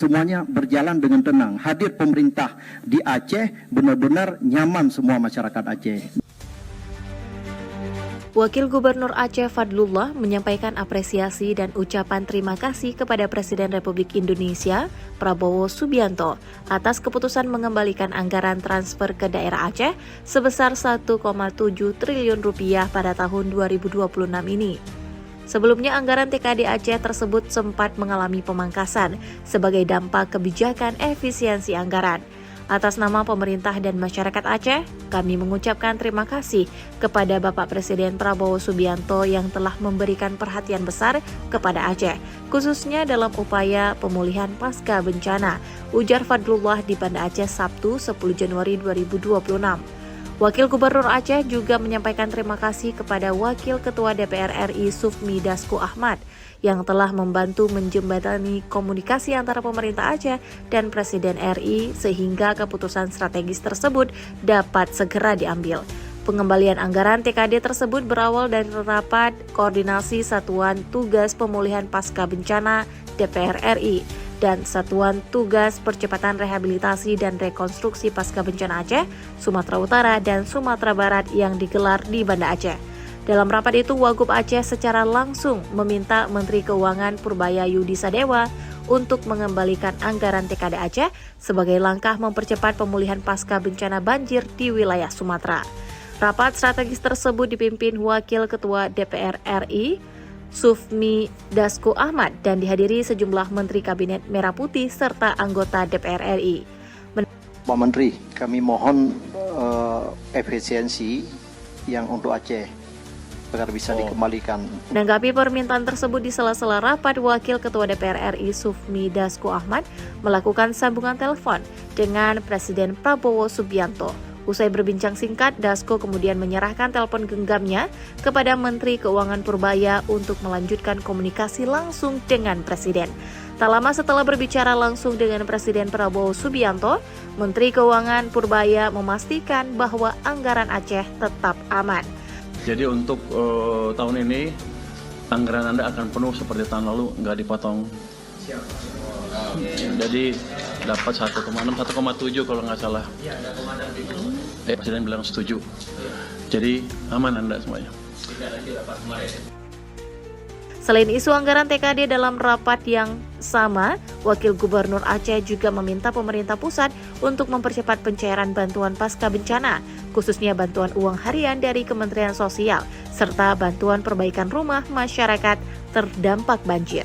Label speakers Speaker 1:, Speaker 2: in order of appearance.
Speaker 1: Semuanya berjalan dengan tenang. Hadir pemerintah di Aceh, benar-benar nyaman semua masyarakat Aceh.
Speaker 2: Wakil Gubernur Aceh Fadlullah menyampaikan apresiasi dan ucapan terima kasih kepada Presiden Republik Indonesia, Prabowo Subianto, atas keputusan mengembalikan anggaran transfer ke daerah Aceh sebesar 1,7 triliun rupiah pada tahun 2026 ini. Sebelumnya, anggaran TKD Aceh tersebut sempat mengalami pemangkasan sebagai dampak kebijakan efisiensi anggaran. Atas nama pemerintah dan masyarakat Aceh, kami mengucapkan terima kasih kepada Bapak Presiden Prabowo Subianto yang telah memberikan perhatian besar kepada Aceh, khususnya dalam upaya pemulihan pasca bencana, ujar Fadlullah di Banda Aceh Sabtu 10 Januari 2026. Wakil Gubernur Aceh juga menyampaikan terima kasih kepada Wakil Ketua DPR RI Sufmi Dasko Ahmad yang telah membantu menjembatani komunikasi antara pemerintah Aceh dan Presiden RI sehingga keputusan strategis tersebut dapat segera diambil. Pengembalian anggaran TKD tersebut berawal dari rapat koordinasi Satuan Tugas Pemulihan Pasca Bencana DPR RI dan Satuan Tugas Percepatan Rehabilitasi dan Rekonstruksi Pasca Bencana Aceh, Sumatera Utara, dan Sumatera Barat yang digelar di Banda Aceh. Dalam rapat itu, Wagub Aceh secara langsung meminta Menteri Keuangan Purbaya Yudi Sadewa untuk mengembalikan anggaran TKD Aceh sebagai langkah mempercepat pemulihan pasca bencana banjir di wilayah Sumatera. Rapat strategis tersebut dipimpin Wakil Ketua DPR RI, Sufmi Dasko Ahmad, dan dihadiri sejumlah Menteri Kabinet Merah Putih serta anggota DPR RI.
Speaker 1: Pak Menteri, kami mohon efisiensi yang untuk Aceh agar bisa dikembalikan.
Speaker 2: Menanggapi permintaan tersebut di sela-sela rapat, Wakil Ketua DPR RI Sufmi Dasko Ahmad melakukan sambungan telepon dengan Presiden Prabowo Subianto. Usai berbincang singkat, Dasko kemudian menyerahkan telepon genggamnya kepada Menteri Keuangan Purbaya untuk melanjutkan komunikasi langsung dengan Presiden. Tak lama setelah berbicara langsung dengan Presiden Prabowo Subianto, Menteri Keuangan Purbaya memastikan bahwa anggaran Aceh tetap aman.
Speaker 3: Jadi untuk tahun ini anggaran Anda akan penuh seperti tahun lalu, nggak dipotong. Jadi dapat 1,6, 1,7 kalau nggak salah. Presiden bilang setuju. Jadi aman Anda semuanya.
Speaker 2: Selain isu anggaran TKD dalam rapat yang sama, Wakil Gubernur Aceh juga meminta pemerintah pusat untuk mempercepat pencairan bantuan pasca bencana, khususnya bantuan uang harian dari Kementerian Sosial, serta bantuan perbaikan rumah masyarakat terdampak banjir.